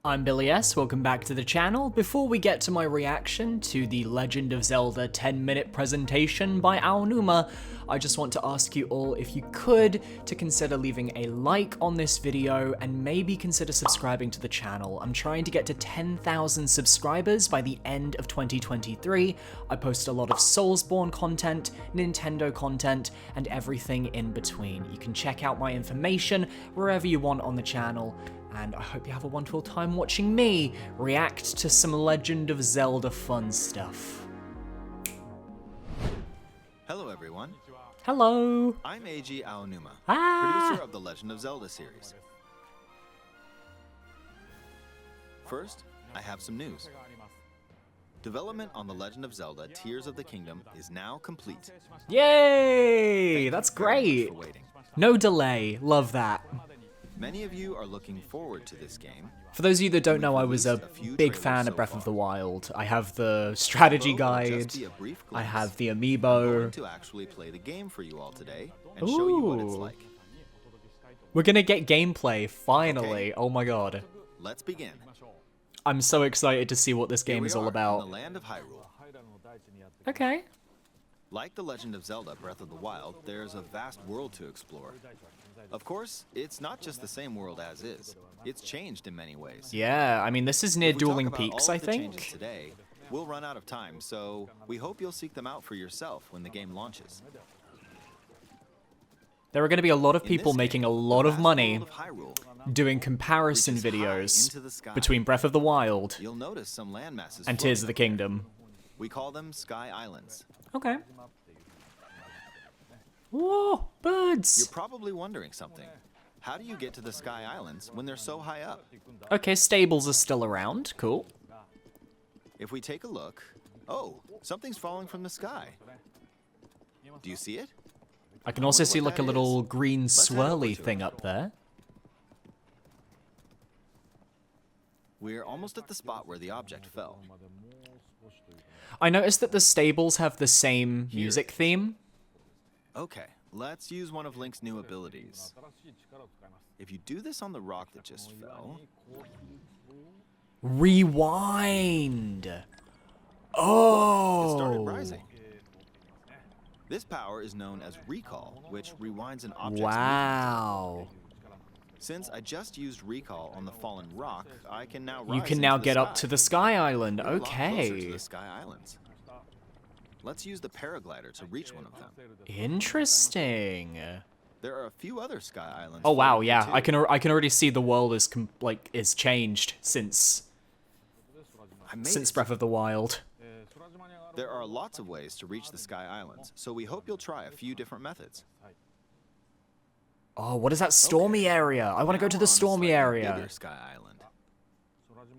I'm Billy S, welcome back to the channel. Before we get to my reaction to the Legend of Zelda 10-minute presentation by Aonuma, I just want to ask you all if you could to consider leaving a like on this video and maybe consider subscribing to the channel. I'm trying to get to 10,000 subscribers by the end of 2023. I post a lot of Soulsborne content, Nintendo content, and everything in between. You can check out my information wherever you want on the channel. And I hope you have a wonderful time watching me react to some Legend of Zelda fun stuff. Hello everyone. Hello. I'm Eiji Aonuma, Ah. producer of the Legend of Zelda series. First, I have some news. Development on the Legend of Zelda Tears of the Kingdom is now complete. Yay! That's Thank you very much great. for waiting. No delay. Love that. Many of you are looking forward to this game. For those of you that don't know, I was a big fan of Breath of the Wild. I have the strategy guide. I have the I'm amiibo. going to actually play the game for you all today and show you what it's Ooh. like. We're gonna get gameplay, finally. Okay. Oh my god. Let's begin. I'm so excited to see what this Here game we is all are about. in the land of Hyrule. Okay. Like The Legend of Zelda Breath of the Wild, there's a vast world to explore. Of course, it's not just the same world as is. It's changed in many ways. Yeah, I mean, this is near If we talk Dueling about all Peaks, of I the changes think. today, we'll run out of time, so we hope you'll seek them out for yourself when the game launches. There are going to be a lot of In people this making game, a lot the of vast money world of Hyrule doing comparison reaches high videos into the sky. between Breath of the Wild You'll notice some landmasses and Tears of floating the up there. Kingdom. We call them Sky Islands. Okay. Whoa, birds! You're probably wondering something. How do you get to the Sky Islands when they're so high up? Okay, stables are still around. Cool. If we take a look, oh, something's falling from the sky. Do you see it? I can also wonder see what like a that little is. green Let's head over swirly to thing it. up there. We're almost at the spot where the object fell. I noticed that the stables have the same music theme. Okay, let's use one of Link's new abilities. If you do this on the rock that just fell, Rewind! it Oh! started rising. This power is known as recall, which rewinds an object's movement. Wow. Since I just used recall on the fallen rock, I can now rise You can into now the get up sky. to the Sky Island. We're a lot closer to Okay. the Sky Islands. Let's use the paraglider to reach one of them. Interesting. There are a few other Sky Islands. Oh wow, floating here, yeah. too. I can already see the world is is changed since I made it. Breath of the Wild. There are lots of ways to reach the Sky Islands, so we hope you'll try a few different methods. Oh, what is that stormy area? I want to go Now to we're the on a stormy slightly area. bigger Sky Island.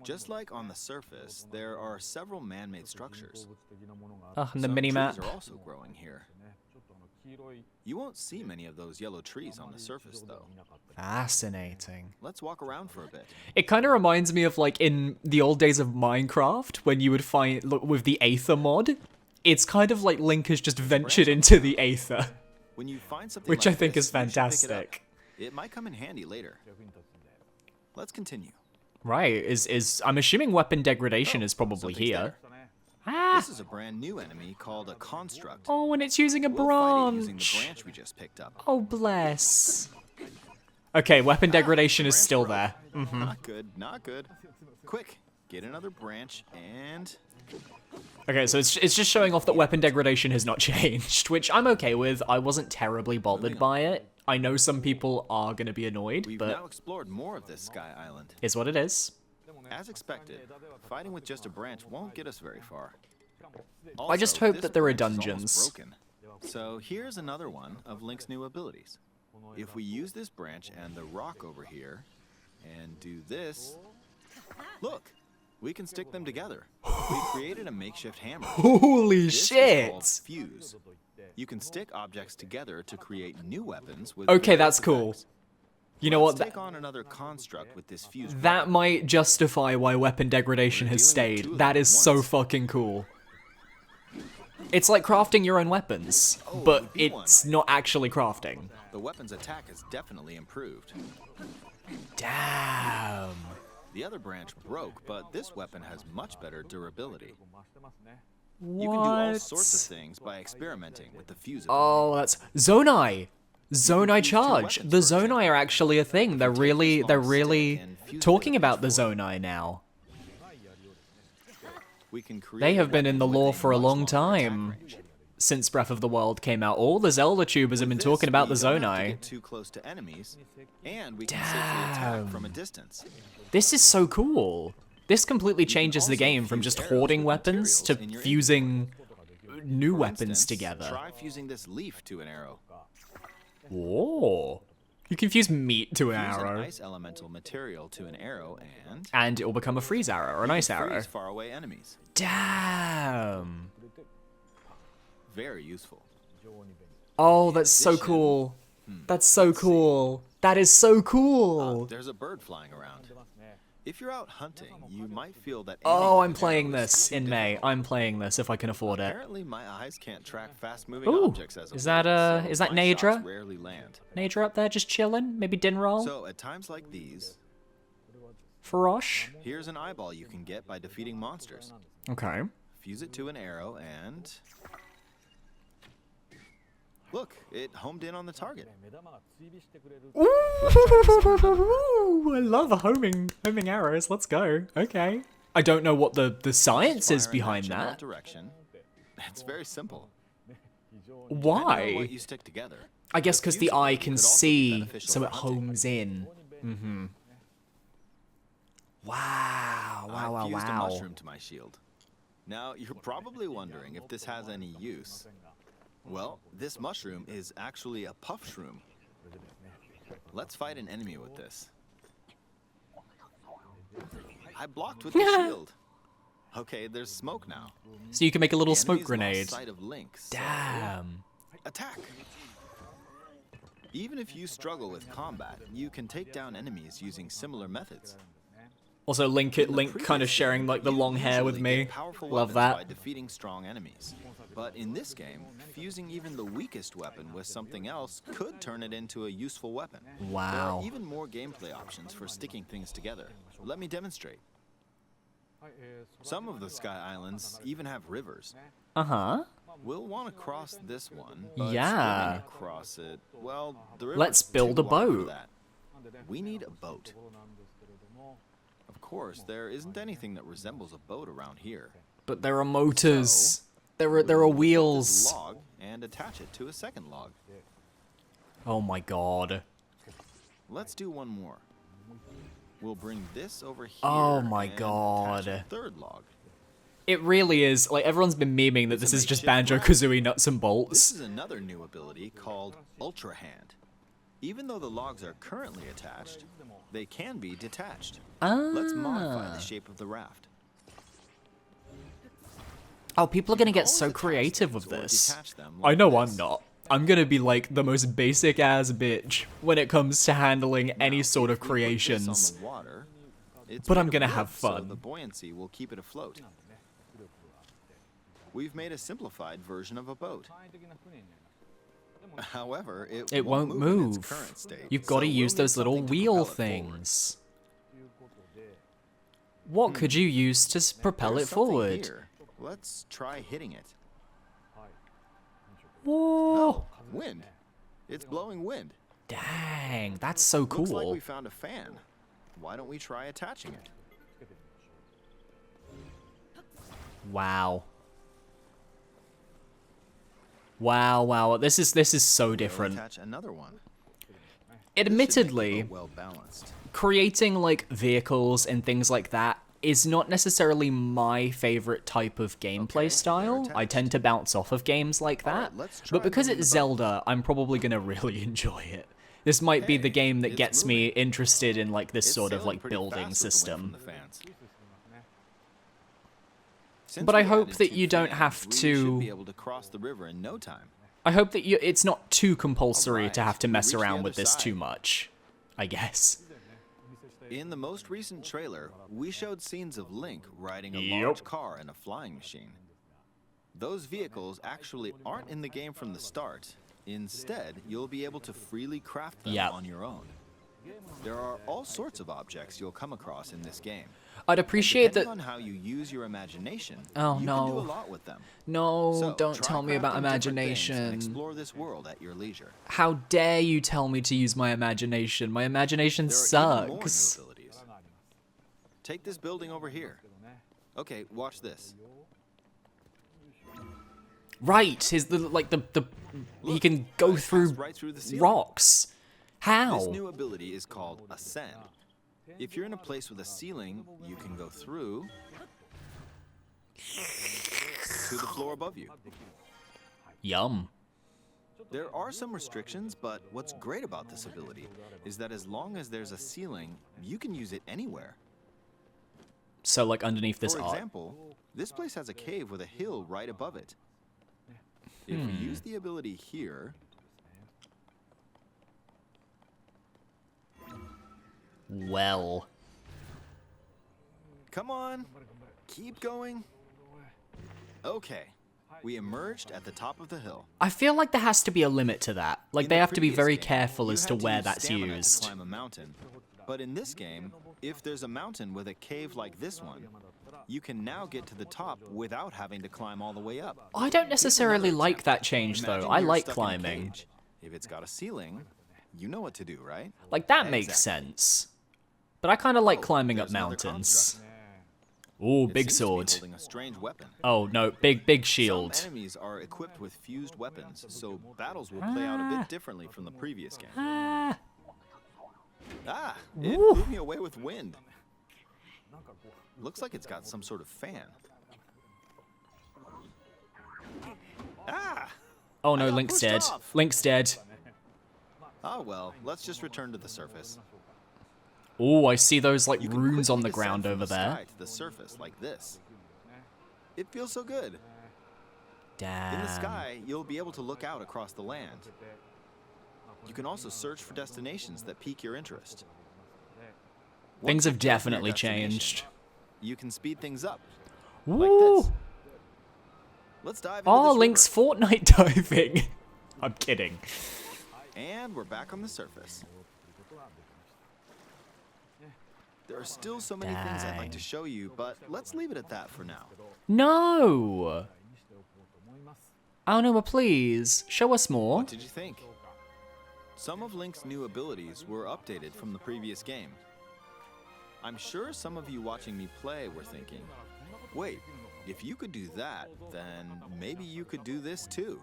Just like on the surface, there are several man-made structures. Oh, and the Some mini-map. trees are also growing here. You won't see many of those yellow trees on the surface, though. Fascinating. Let's walk around for a bit. It kind of reminds me of like in the old days of Minecraft when you would find look with the Aether mod. It's kind of like Link has just ventured into the Aether, When you find something which like I think this, is you should pick it up. fantastic. It might come in handy later. Let's continue. Right? Is I'm assuming weapon degradation is probably Something's here. there. Ah! This is a brand new enemy called a construct. Oh, and it's using a We'll fight it using the branch. branch we just picked up. Oh, bless. Okay, weapon degradation is Branch still broke. there. Not good, not good. Quick, get another branch and... Okay, so it's just showing off that weapon degradation has not changed, which I'm okay with. I wasn't terribly bothered Moving by it. I know some people are going to be annoyed, We've but now explored more of this Sky Island. is what it is. As expected, fighting with just a branch won't get us very far. I just Also, hope this that there are branch is almost dungeons. broken. So here's another one of Link's new abilities. If we use this branch and the rock over here, and do this, look, we can stick them together. We created a makeshift hammer. Holy This is called shit! fuse. You can stick objects together to create new weapons with Okay, various that's cool. effects. You know Let's what? take on another construct with this fuse. That might justify why weapon degradation We're has dealing with two stayed. of That them is at so once. fucking cool. It's like crafting your own weapons, but we beat one. it's not actually crafting. The weapon's attack has definitely improved. Damn. The other branch broke, but this weapon has much better durability. What? You can do all sorts of things by experimenting with the fuse ability. Oh, that's Zonai. Zonai charge. The Zonai are actually a thing. They're really talking about the Zonai now. They have been in the lore for a long time. Since Breath of the Wild came out, all the Zelda tubers have been talking about the Zonai. Too close to enemies, and we can safely attack from a distance. This is so cool. This completely changes the game from just hoarding weapons to fusing new weapons together. Try fusing this leaf to an arrow. Whoa. You can fuse meat to an Fuse arrow. an ice elemental material to an arrow And it will become a freeze arrow or an ice arrow. freeze faraway enemies. Damn. Very useful. Oh, that's so cool. That's so cool. That is so cool. There's a bird flying around. If you're out hunting, you might feel that. Oh, I'm playing this in May. I'm playing this if I can afford it. Apparently, my eyes can't track fast-moving Ooh, objects as a is that whole, so is that my shots Nadra? rarely land. Nadra up there just chilling? Maybe din roll? So at times like these, Farosh? here's an eyeball you can get by defeating monsters. Okay. Fuse it to an arrow and look, it homed in on the target. Ooh, I love homing arrows. Let's go. Okay. I don't know what the science is Fire in behind general that. direction. It's very simple. Depending on Why? what you stick together. I guess because the eye can could also be see, beneficial so for it hunting. homes in. Mm-hmm. Wow. I fused a Wow. mushroom to my shield. Now, you're probably wondering if this has any use. Well, this mushroom is actually a puff shroom. Let's fight an enemy with this. I blocked with the shield. Okay, there's smoke now. So you can make a little The smoke enemy's grenade. lost sight of Link, so Damn. attack! Even if you struggle with combat, you can take down enemies using similar methods. Also, Link kind of sharing like the You long hair with usually me. get powerful Love weapons by that. defeating strong enemies. But in this game, fusing even the weakest weapon with something else could turn it into a useful weapon. There Wow. are even more gameplay options for sticking things together. Let me demonstrate. Some of the Sky Islands even have rivers. Uh-huh. We'll want to cross this one, but Yeah. swimming across it, well, the river's Let's build too a wide for boat. that. We need a boat. Of course, there isn't anything that resembles a boat around here. But there are motors. There are We'll put this wheels. log and attach it to a second log. Oh my god. Let's do one more. We'll bring this over here. Oh my and god. attach a third log. It really is, like, everyone's been memeing that this is just Banjo-Kazooie nuts and This bolts. is another new ability called Ultra Hand. Even though the logs are currently attached, they can be detached. Let's modify the shape of the raft. Oh, people are gonna get Always so attach creative things with or this. detach them I like know this. I'm not. I'm gonna be like the most basic ass bitch when it comes to handling any Now, sort of if we put this on creations. the water, it's But made I'm of gonna wood, have so fun. the buoyancy will keep it afloat. We've made a simplified version of a boat. However, It won't in move. its current state, You've so got to we'll use need those little something to wheel propel it forward. things. What could you use to propel There's it something forward? here. Let's try hitting it. Whoa! Wind. It's blowing wind. Dang, that's so Looks like cool. we found a fan. Why don't we try attaching it? Wow. Wow. This is so We'll different. attach another one. Admittedly, Well balanced. creating like vehicles and things like that is not necessarily my favorite type of gameplay Okay, style. they're I tend to bounce off of games like that. Alright, let's try But because moving it's the boat. Zelda, I'm probably gonna really enjoy it. This might be the Hey, game that it's gets me moving. interested in like this It's sort of sailing like pretty building fast with the wind system. from the fans. Since But I we hope added that 2 you don't fans, have we to- should be able to cross the river in no time. I hope that it's not too compulsory to Alright, have to we mess reached the around other with this too side. much. I guess. In the most recent trailer, we showed scenes of Link riding a Yep. large car and a flying machine. Those vehicles actually aren't in the game from the start. Instead, you'll be able to freely craft them Yep. on your own. There are all sorts of objects you'll come across in this game. I'd appreciate that. Depending on how you use your imagination, Oh, you no. can do a lot with them. No, So, don't try tell me about crafting different things and imagination. explore this world at your leisure. How dare you tell me to use my imagination? My imagination There are even more new sucks. abilities. Take this building over here. Okay, watch this. Right, the he Look, can go I passed through right through the ceiling. rocks. How? This new ability is called Ascend. If you're in a place with a ceiling, you can go through to the floor above you. Yum. There are some restrictions, but what's great about this ability is that as long as there's a ceiling, you can use it anywhere. So like underneath this For art. example, this place has a cave with a hill right above it. If we use the ability here, Well. come on, keep going. Okay, we emerged at the top of the hill. I feel like there has to be a limit to that. Like In they the have to be previous very game, careful you as had to where use that's stamina to used. climb a mountain. But in this game, if there's a mountain with a cave like this one, you can now get to the top without having to climb all the way up. I don't necessarily another like that change though. Imagine I you're like stuck in a climbing. cage. If it's got a ceiling, you know what to do, right? Like that makes Exactly. sense. But I kind of like Oh, climbing up there's another mountains. construct. Ooh, It big seems to be sword. holding a strange weapon. Oh no, big shield. Some enemies are equipped with fused weapons, so battles will play out a bit differently from the previous game. Ah. Ah, it Woo. blew me away with wind. Looks like it's got some sort of fan. Ah! Oh I no, got Link's pushed dead. off. Link's dead. Oh well, let's just return to the surface. Oh, I see those like You can runes on the quickly descend ground from over the there. sky to the surface like this. It feels so good. In Damn. the sky, you'll be able to look out across the land. You can also search for destinations that pique your interest. Things Once have you've chosen your definitely destination, changed. You can speed things up, Woo. like this. Let's dive into Oh, this Link's river. Fortnite diving. I'm kidding. And we're back on the surface. There are still so many things I'd like to Dang. show you, but let's leave it at that for now. No. Aonuma, please show us more. What did you think? Some of Link's new abilities were updated from the previous game. I'm sure some of you watching me play were thinking, wait, if you could do that, then maybe you could do this too.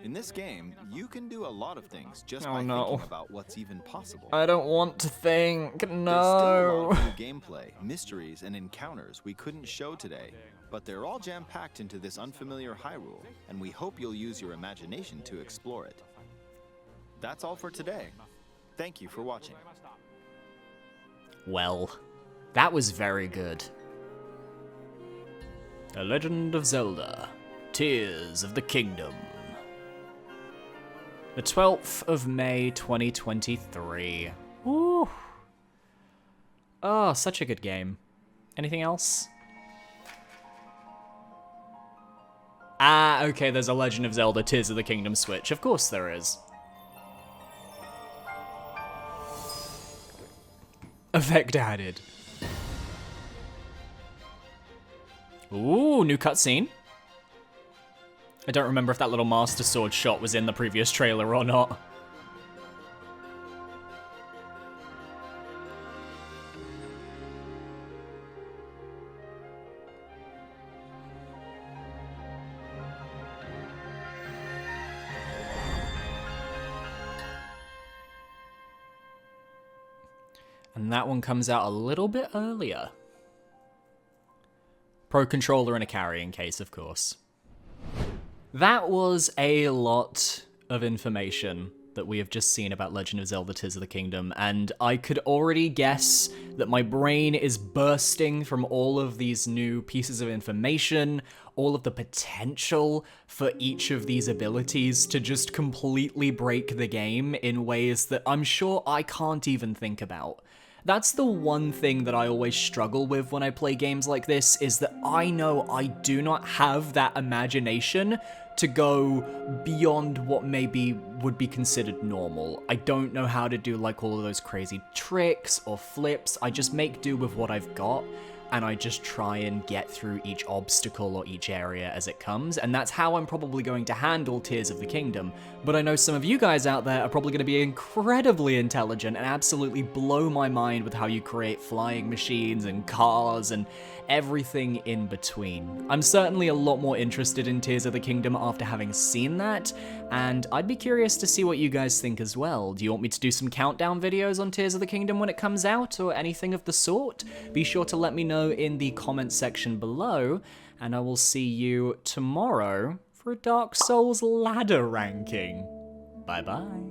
In this game, you can do a lot of things just by thinking about what's even possible. I don't want to think. There's still a No. lot of new gameplay, mysteries, and encounters we couldn't show today, but they're all jam-packed into this unfamiliar Hyrule, and we hope you'll use your imagination to explore it. That's all for today. Thank you for watching. Well, that was very good. The Legend of Zelda: Tears of the Kingdom. The 12th of May, 2023. Woo. Oh, such a good game. Anything else? Ah, okay, there's a Legend of Zelda: Tears of the Kingdom Switch. Of course there is. Effect added. Ooh, new cutscene. I don't remember if that little Master Sword shot was in the previous trailer or not. And that one comes out a little bit earlier. Pro controller and a carrying case, of course. That was a lot of information that we have just seen about Legend of Zelda: Tears of the Kingdom, and I could already guess that my brain is bursting from all of these new pieces of information, all of the potential for each of these abilities to just completely break the game in ways that I'm sure I can't even think about. That's the one thing that I always struggle with when I play games like this, is that I know I do not have that imagination to go beyond what maybe would be considered normal. I don't know how to do like all of those crazy tricks or flips. I just make do with what I've got, and I just try and get through each obstacle or each area as it comes, and that's how I'm probably going to handle Tears of the Kingdom. But I know some of you guys out there are probably going to be incredibly intelligent and absolutely blow my mind with how you create flying machines and cars and everything in between. I'm certainly a lot more interested in Tears of the Kingdom after having seen that, and I'd be curious to see what you guys think as well. Do you want me to do some countdown videos on Tears of the Kingdom when it comes out, or anything of the sort? Be sure to let me know in the comment section below, and I will see you tomorrow for a Dark Souls ladder ranking. Bye bye.